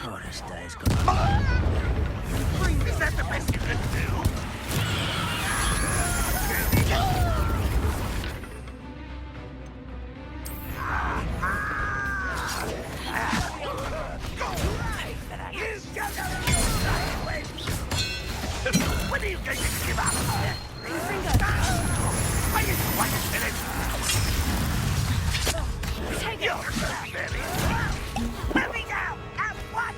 Oh, this day's gonna... Is that the best you can do? When are you going to give up? Are you quite finished? You're so very... Let me go! At once!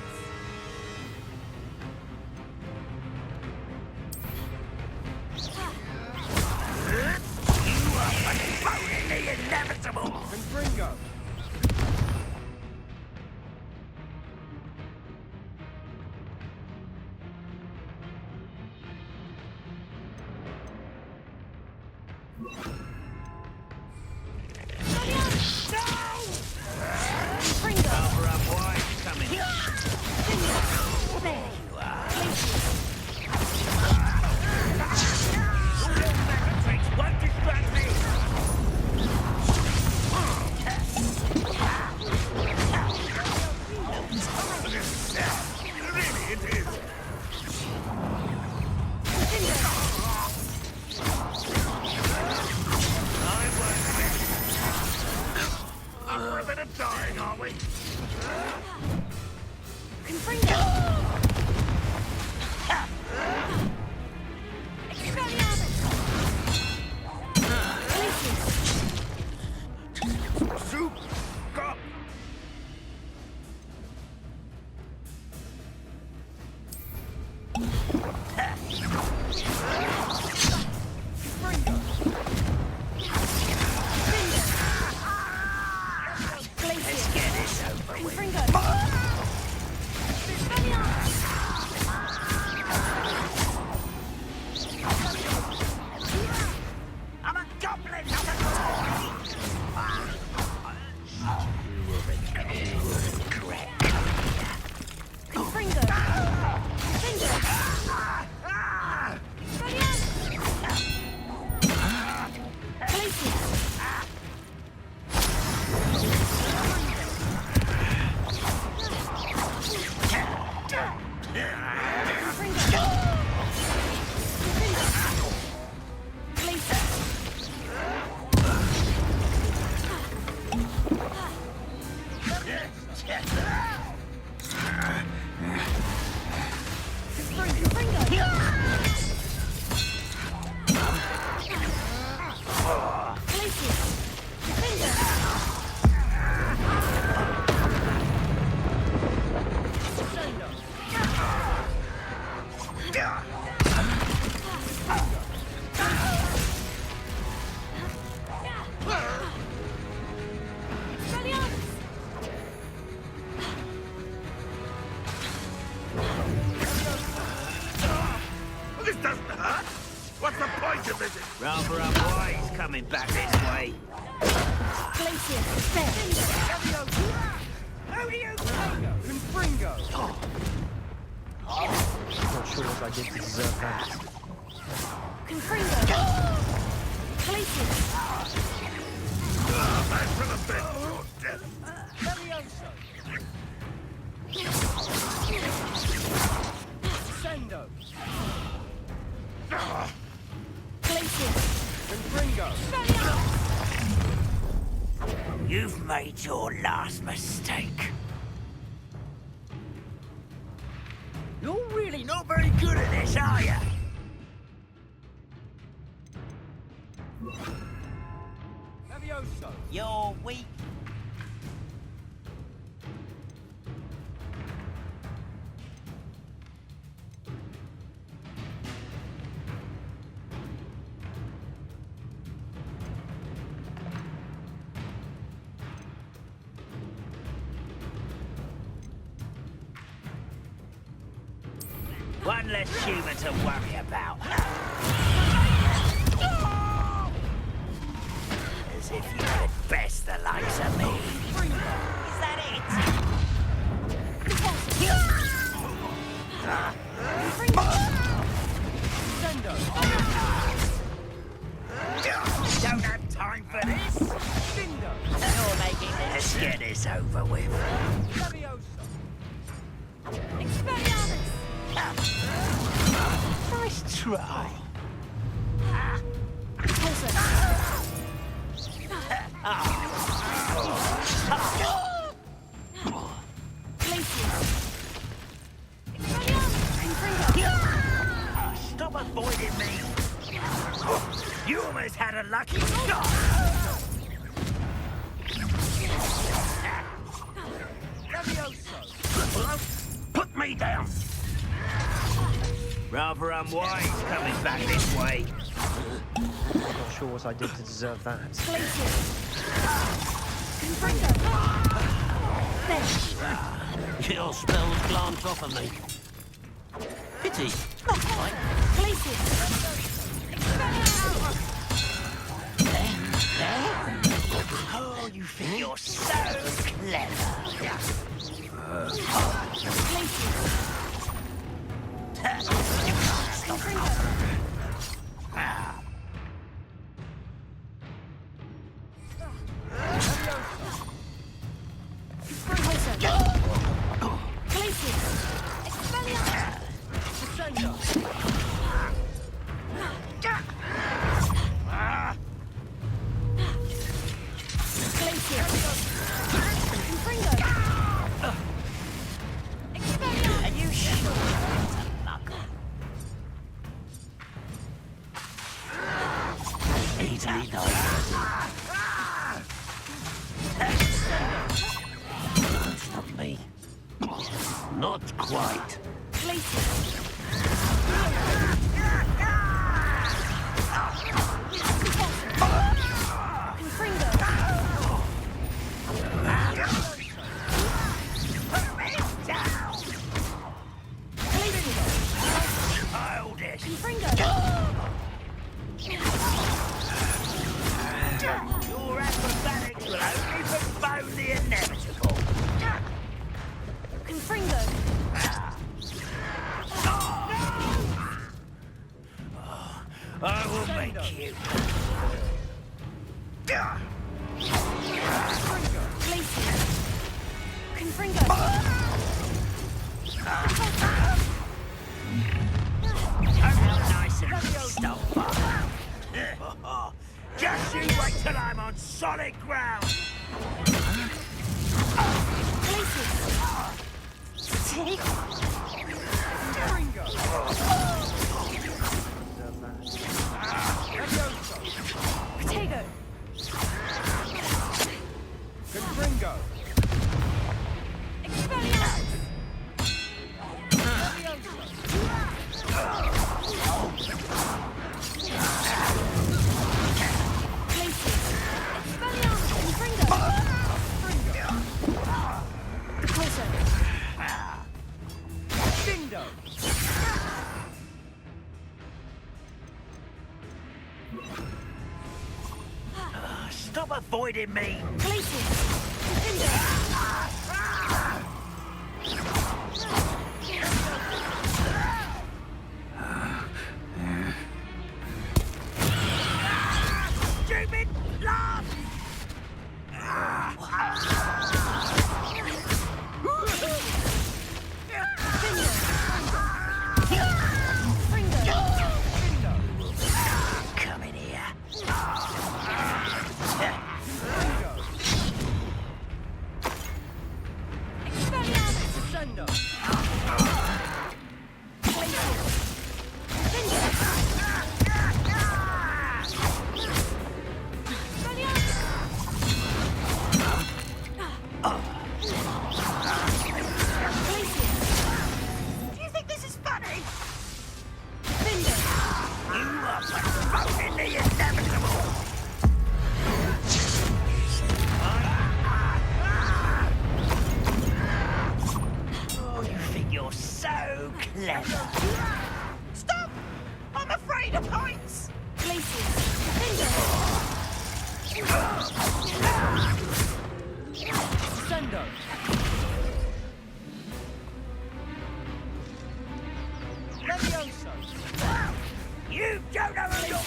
You are postponing the inevitable! And Gringo! Dying, are we? Soup! Go! This doesn't hurt. What's the point of it? Rather unwise coming back this way. Not sure what I did to deserve that. Back for the bed, your death. Sendo! You've made your last mistake. You're really not very good at this, are you? Levioso! You're weak. One less human to worry about. As if you could best the likes of me. Is that it? Don't have time for this. You're making this. Let's get this over with. Expelliarmus! Nice try. Closer. Glacius. Expelliarmus! Confringo. Stop avoiding me. You almost had a lucky shot. Levioso! Put me down. Rather unwise coming back this way. I'm not sure what I did to deserve that. Glacius. Confringo. There. Your spells glance off of me. Pity. Not quite. Glacius. Expelliarmus! Oh, you think you're so clever. Are you sure? Easily done. Not me. Not quite. Childish. Your acrobatics will only postpone the inevitable. Confringo. I will make you. Glacius. Confringo. Nice and stumper. Just you wait till I'm on solid ground. Glacius. Take. Confringo! Levioso! Potato. Confringo! Expelliarmus. Dindo! Stop avoiding me. Stupid laugh. Come in here. Descendo! Do you think this is funny? You are postponing the inevitable. Oh, you think you're so clever. Stop! I'm afraid of heights! Descendo! Levioso! You don't know who you're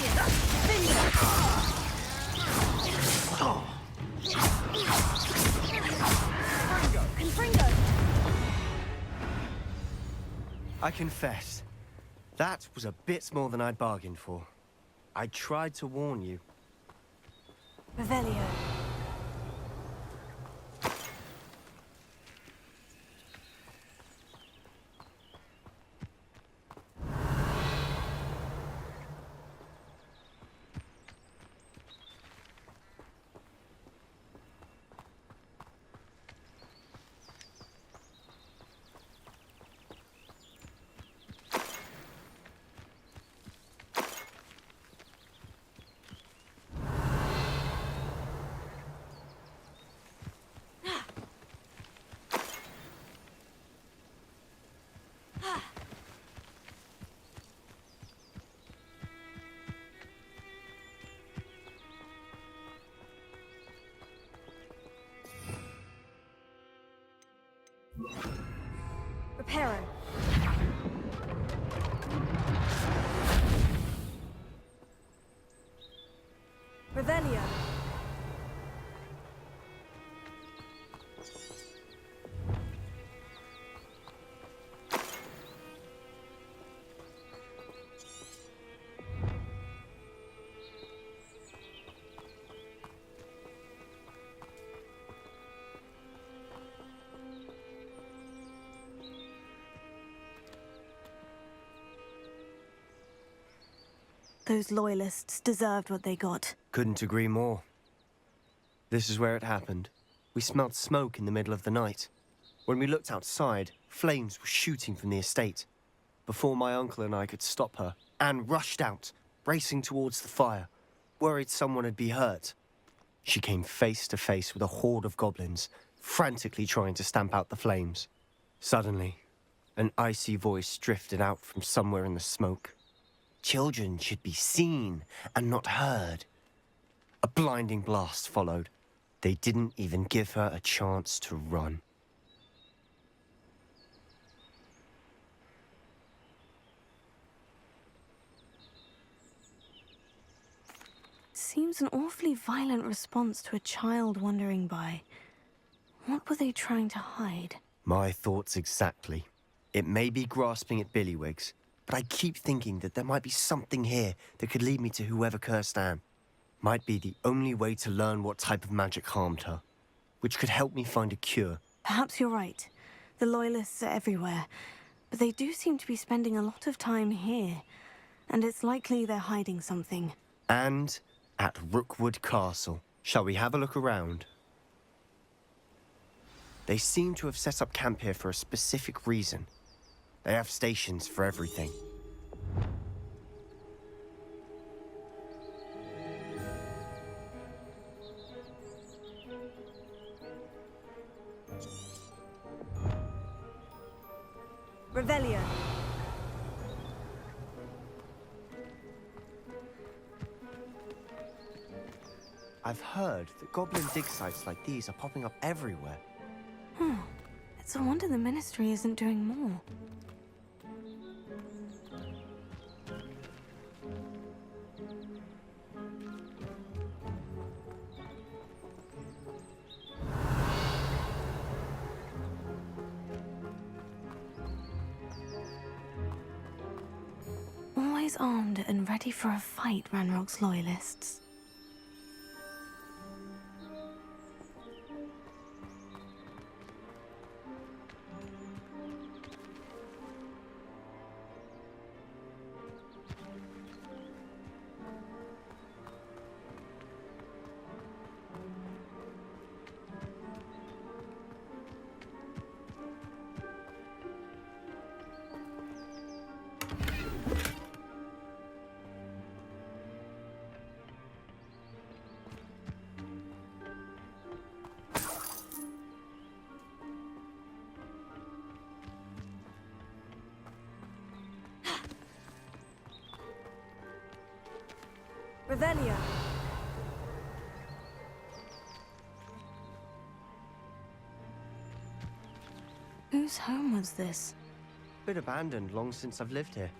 Confringo! I confess, that was a bit more than I'd bargained for. I tried to warn you. Revelio. Reparo. Revelio. Those loyalists deserved what they got. Couldn't agree more. This is where it happened. We smelled smoke in the middle of the night. When we looked outside, flames were shooting from the estate. Before my uncle and I could stop her, Anne rushed out, racing towards the fire, worried someone had been hurt. She came face to face with a horde of goblins, frantically trying to stamp out the flames. Suddenly, an icy voice drifted out from somewhere in the smoke. Children should be seen and not heard. A blinding blast followed. They didn't even give her a chance to run. Seems an awfully violent response to a child wandering by. What were they trying to hide? My thoughts exactly. It may be grasping at Billywigs, but I keep thinking that there might be something here that could lead me to whoever cursed Anne. Might be the only way to learn what type of magic harmed her, which could help me find a cure. Perhaps you're right. The Loyalists are everywhere, but they do seem to be spending a lot of time here, and it's likely they're hiding something. And at Rookwood Castle. Shall we have a look around? They seem to have set up camp here for a specific reason. They have stations for everything. Revelio. I've heard that goblin dig sites like these are popping up everywhere. It's a wonder the Ministry isn't doing more. Always armed and ready for a fight, Ranrock's Loyalists. Revelio. Whose home was this? Been abandoned long since I've lived here.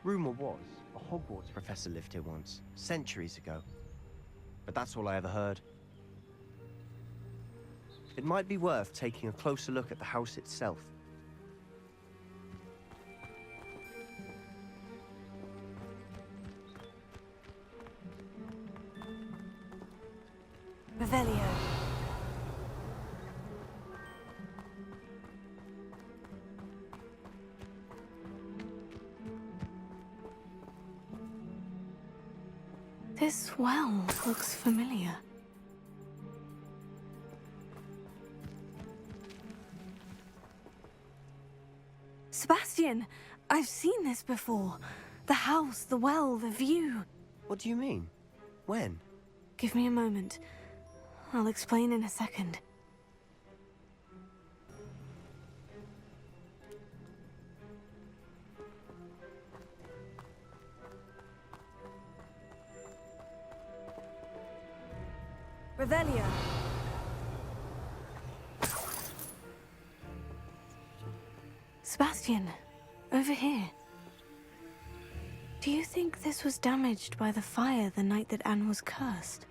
Rumor was, a Hogwarts professor lived here once, centuries ago. But that's all I ever heard. It might be worth taking a closer look at the house itself. This well looks familiar. Sebastian, I've seen this before. The house, the well, the view. What do you mean? When? Give me a moment. I'll explain in a second. Revelia. Sebastian, over here. Do you think this was damaged by the fire the night that Anne was cursed?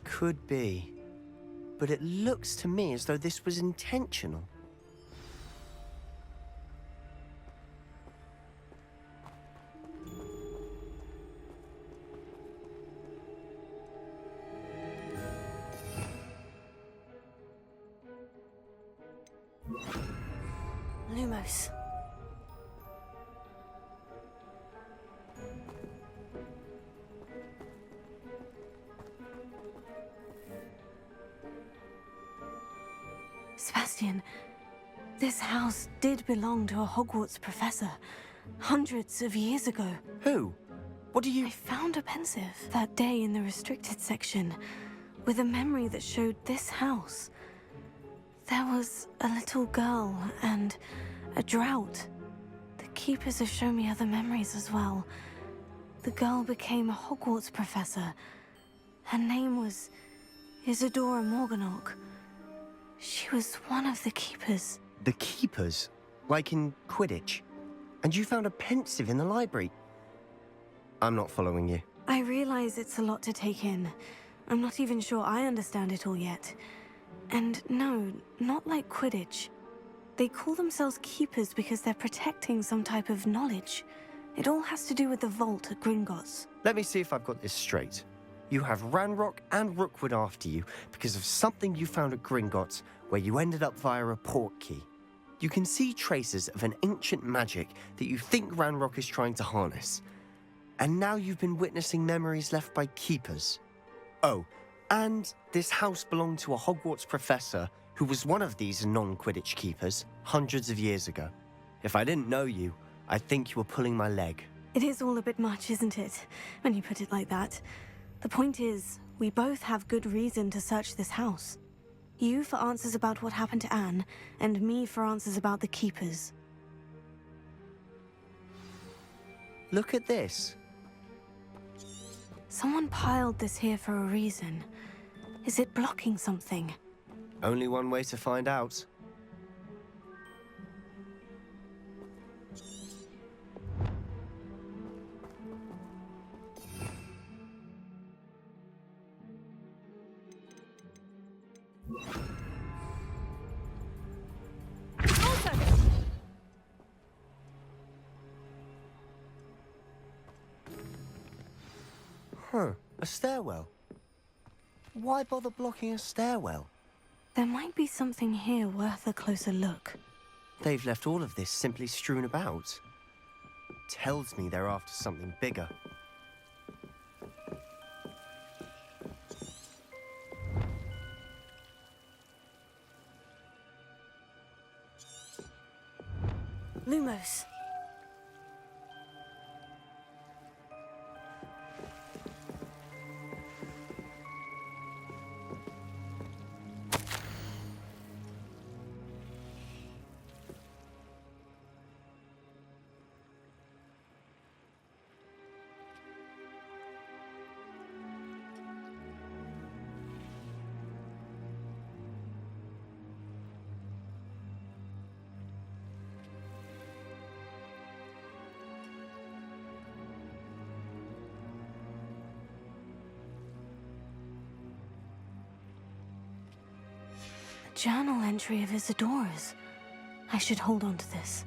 Could be. But it looks to me as though this was intentional. Lumos. Sebastian, this house did belong to a Hogwarts professor, hundreds of years ago. Who? What do you... I found a pensive that day in the restricted section, with a memory that showed this house. There was a little girl and a drought. The keepers have shown me other memories as well. The girl became a Hogwarts professor. Her name was Isadora Morganach. She was one of the keepers. The keepers? Like in Quidditch? And you found a pensive in the library? I'm not following you. I realize it's a lot to take in. I'm not even sure I understand it all yet. And no, not like Quidditch. They call themselves keepers because they're protecting some type of knowledge. It all has to do with the vault at Gringotts. Let me see if I've got this straight. You have Ranrock and Rookwood after you because of something you found at Gringotts where you ended up via a port key. You can see traces of an ancient magic that you think Ranrock is trying to harness. And now you've been witnessing memories left by keepers. Oh, and this house belonged to a Hogwarts professor who was one of these non-Quidditch keepers hundreds of years ago. If I didn't know you, I'd think you were pulling my leg. It is all a bit much, isn't it, when you put it like that? The point is, we both have good reason to search this house. You for answers about what happened to Anne, and me for answers about the keepers. Look at this. Someone piled this here for a reason. Is it blocking something? Only one way to find out. Huh, a stairwell. Why bother blocking a stairwell? There might be something here worth a closer look. They've left all of this simply strewn about. Tells me they're after something bigger. Lumos. Journal entry of Isadora's. I should hold on to this.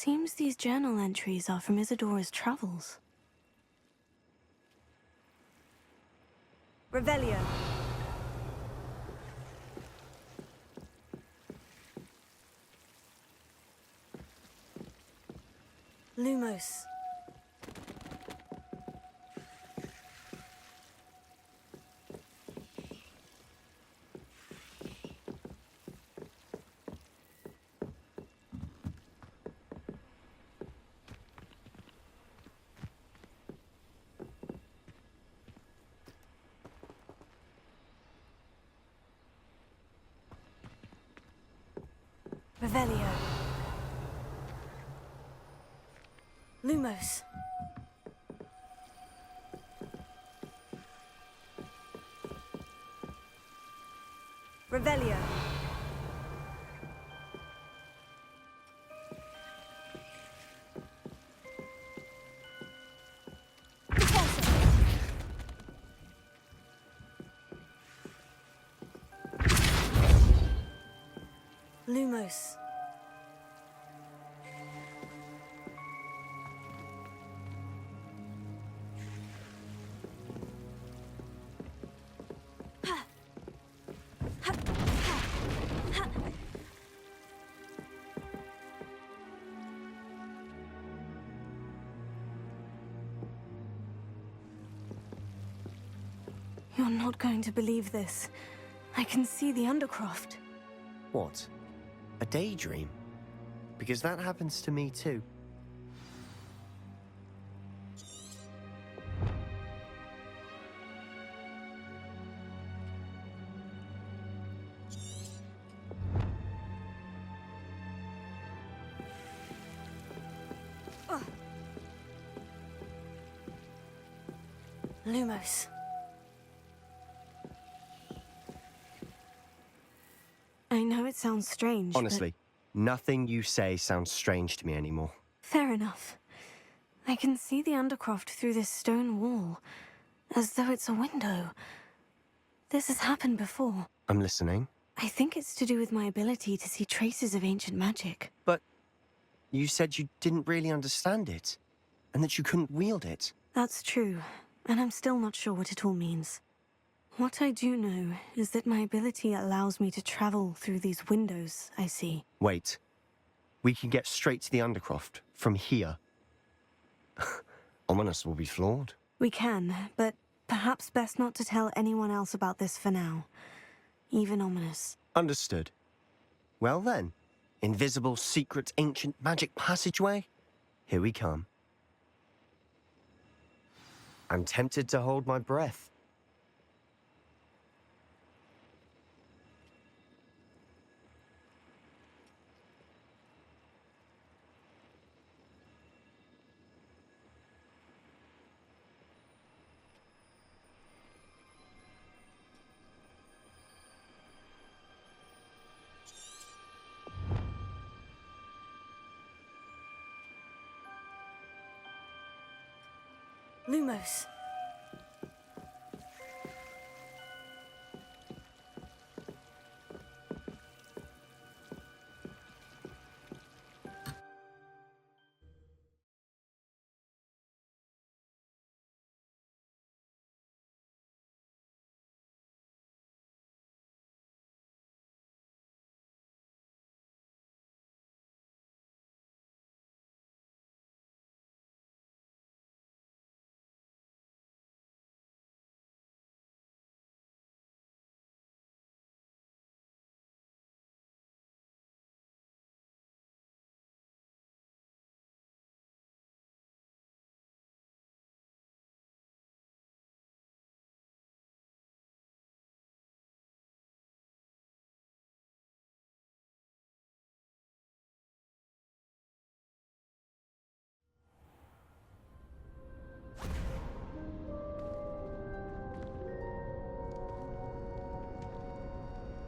Seems these journal entries are from Isadora's travels. Revelio. Lumos. Revelio. Lumos. Revelio. Lumos. You're not going to believe this. I can see the Undercroft. What? A daydream? Because that happens to me too. Lumos. I know it sounds strange, Honestly, nothing you say sounds strange to me anymore. but fair enough. I can see the Undercroft through this stone wall, as though it's a window. This has happened before. I'm listening. I think it's to do with my ability to see traces of ancient magic. But you said you didn't really understand it, and that you couldn't wield it. That's true, and I'm still not sure what it all means. What I do know is that my ability allows me to travel through these windows I see. Wait. We can get straight to the Undercroft from here. Ominous will be floored. We can, but perhaps best not to tell anyone else about this for now. Even Ominous. Understood. Well then, invisible, secret, ancient magic passageway? Here we come. I'm tempted to hold my breath. Lumos.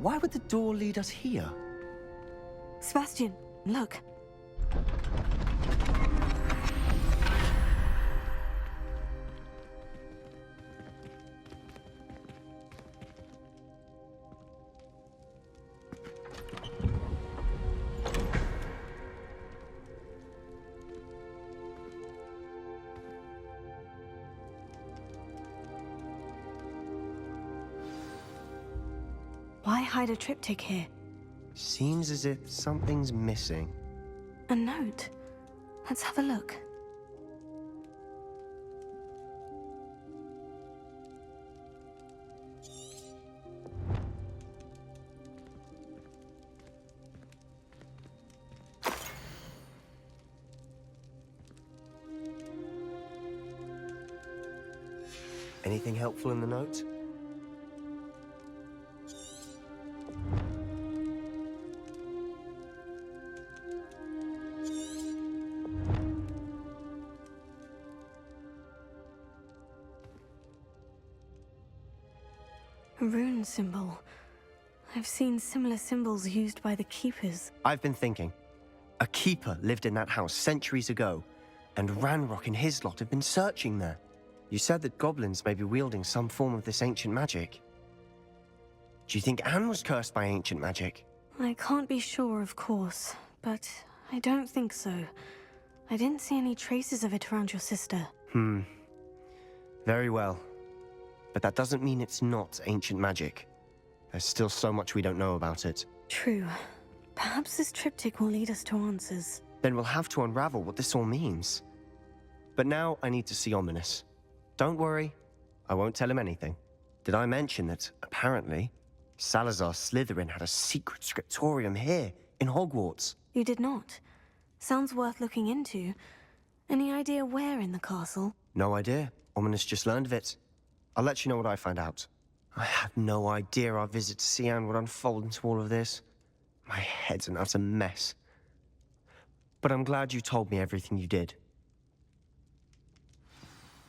Why would the door lead us here? Sebastian, look. Why hide a triptych here? Seems as if something's missing. A note. Let's have a look. Anything helpful in the note? A rune symbol. I've seen similar symbols used by the keepers. I've been thinking. A keeper lived in that house centuries ago, and Ranrock and his lot have been searching there. You said that goblins may be wielding some form of this ancient magic. Do you think Anne was cursed by ancient magic? I can't be sure, of course, but I don't think so. I didn't see any traces of it around your sister. Very well. But that doesn't mean it's not ancient magic. There's still so much we don't know about it. True. Perhaps this triptych will lead us to answers. Then we'll have to unravel what this all means. But now I need to see Ominous. Don't worry, I won't tell him anything. Did I mention that, apparently, Salazar Slytherin had a secret scriptorium here, in Hogwarts? You did not. Sounds worth looking into. Any idea where in the castle? No idea. Ominous just learned of it. I'll let you know what I find out. I had no idea our visit to Cian would unfold into all of this. My head's an utter mess. But I'm glad you told me everything you did.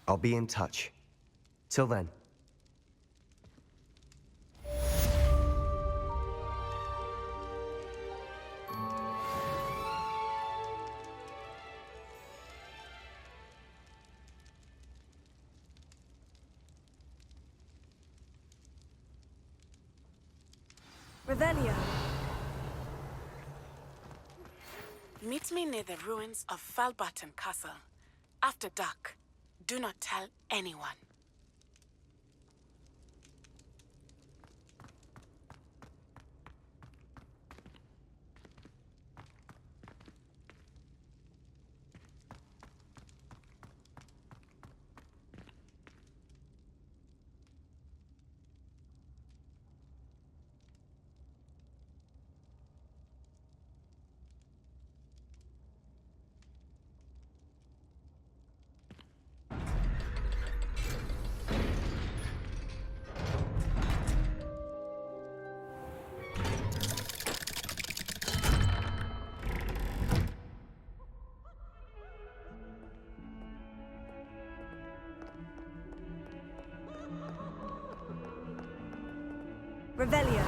I'll be in touch. Till then. Revelio. Meet me near the ruins of Falbaton Castle. After dark. Do not tell anyone. Revelio.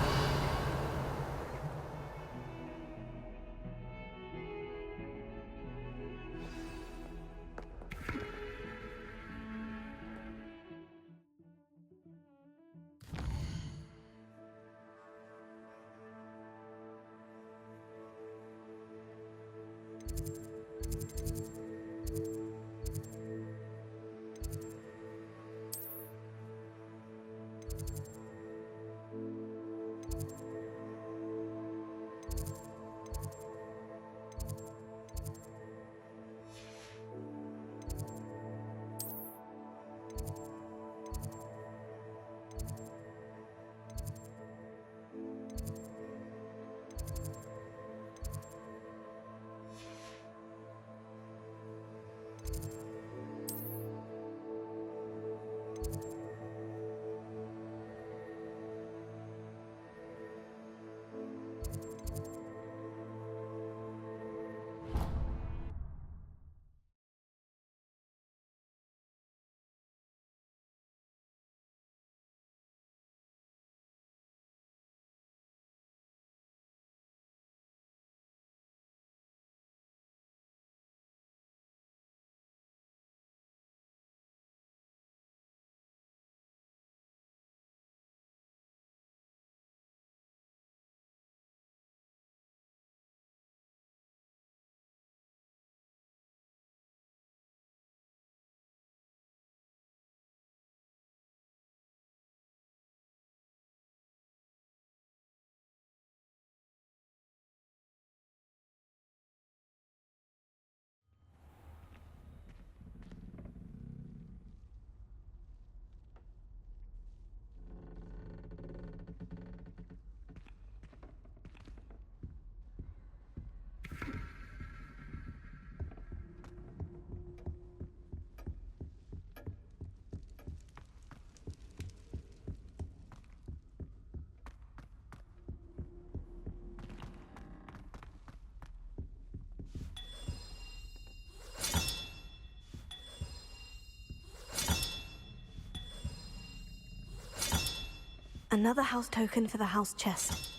Another house token for the house chest.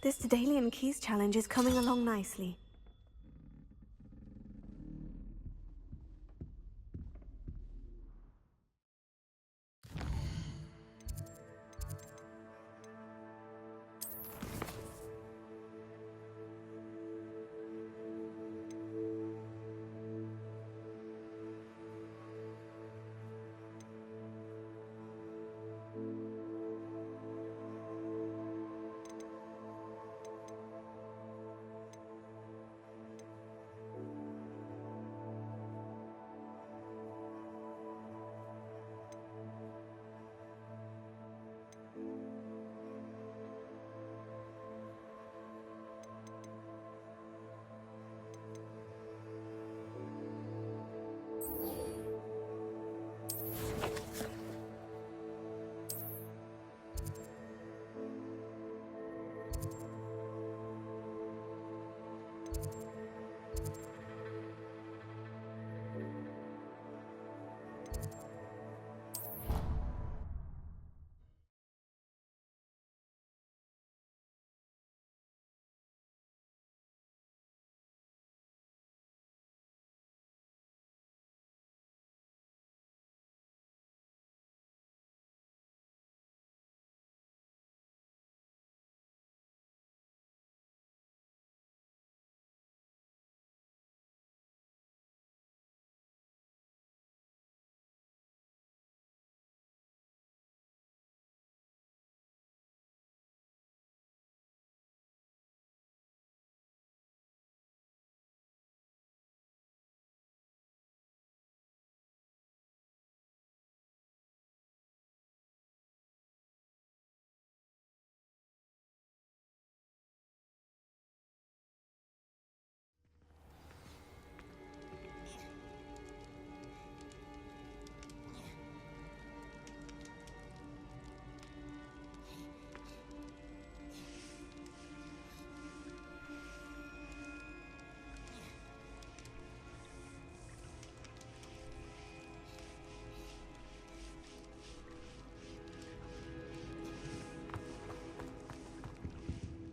This Daedalian Keys challenge is coming along nicely.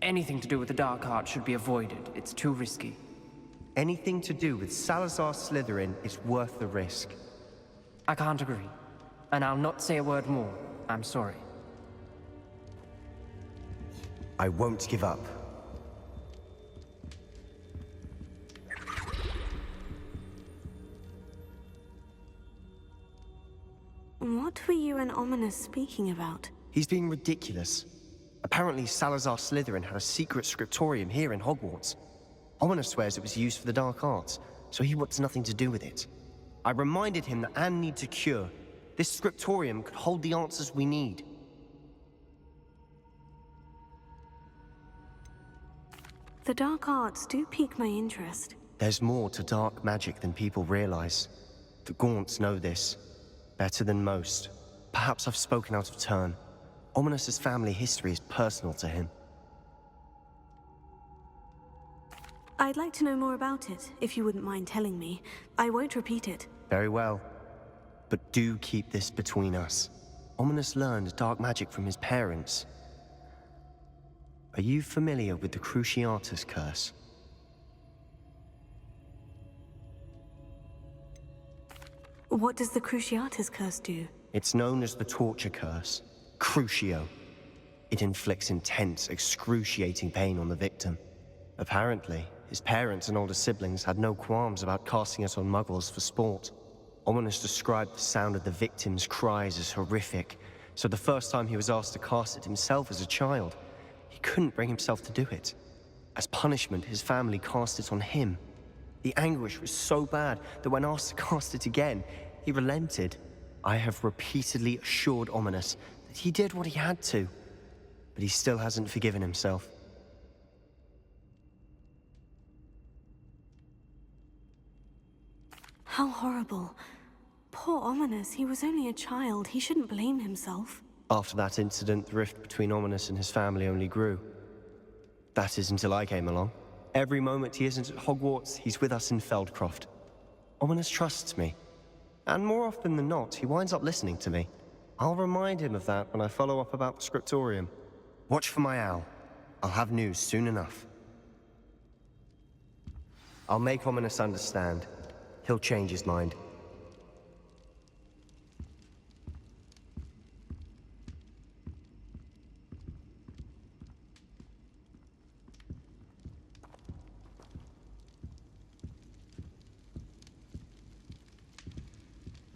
Anything to do with the dark art should be avoided. It's too risky. Anything to do with Salazar Slytherin is worth the risk. I can't agree. And I'll not say a word more. I'm sorry. I won't give up. What were you and Ominous speaking about? He's being ridiculous. Apparently Salazar Slytherin had a secret scriptorium here in Hogwarts. Ominous swears it was used for the dark arts, so he wants nothing to do with it. I reminded him that Anne needs a cure. This scriptorium could hold the answers we need. The dark arts do pique my interest. There's more to dark magic than people realize. The Gaunts know this. Better than most. Perhaps I've spoken out of turn. Ominous's family history is personal to him. I'd like to know more about it, if you wouldn't mind telling me. I won't repeat it. Very well. But do keep this between us. Ominous learned dark magic from his parents. Are you familiar with the Cruciatus curse? What does the Cruciatus curse do? It's known as the torture curse. Crucio. It inflicts intense, excruciating pain on the victim. Apparently, his parents and older siblings had no qualms about casting it on muggles for sport. Ominous described the sound of the victim's cries as horrific, so the first time he was asked to cast it himself as a child, he couldn't bring himself to do it. As punishment, his family cast it on him. The anguish was so bad that when asked to cast it again, he relented. I have repeatedly assured Ominous that he did what he had to, but he still hasn't forgiven himself. How horrible. Poor Ominous, he was only a child. He shouldn't blame himself. After that incident, the rift between Ominous and his family only grew. That is until I came along. Every moment he isn't at Hogwarts, he's with us in Feldcroft. Ominous trusts me. And more often than not, he winds up listening to me. I'll remind him of that when I follow up about the scriptorium. Watch for my owl. I'll have news soon enough. I'll make Ominous understand. He'll change his mind.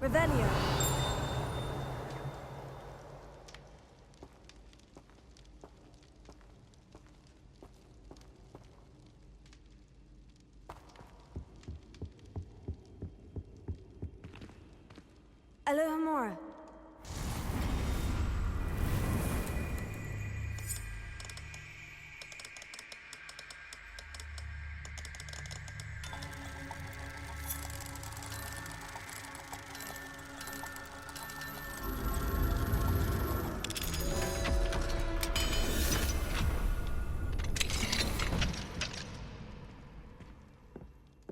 Revelio. Alohomora.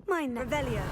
Mine. Revelio.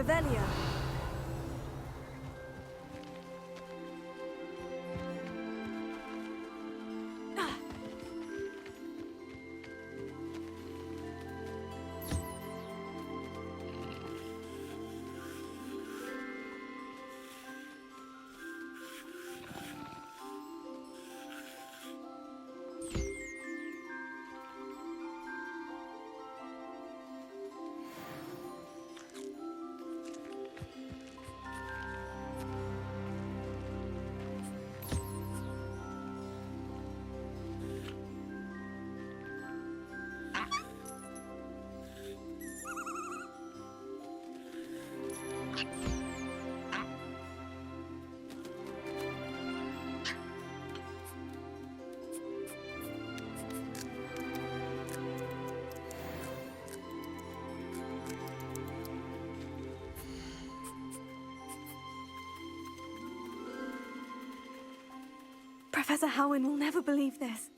Revelio. Professor Howin will never believe this.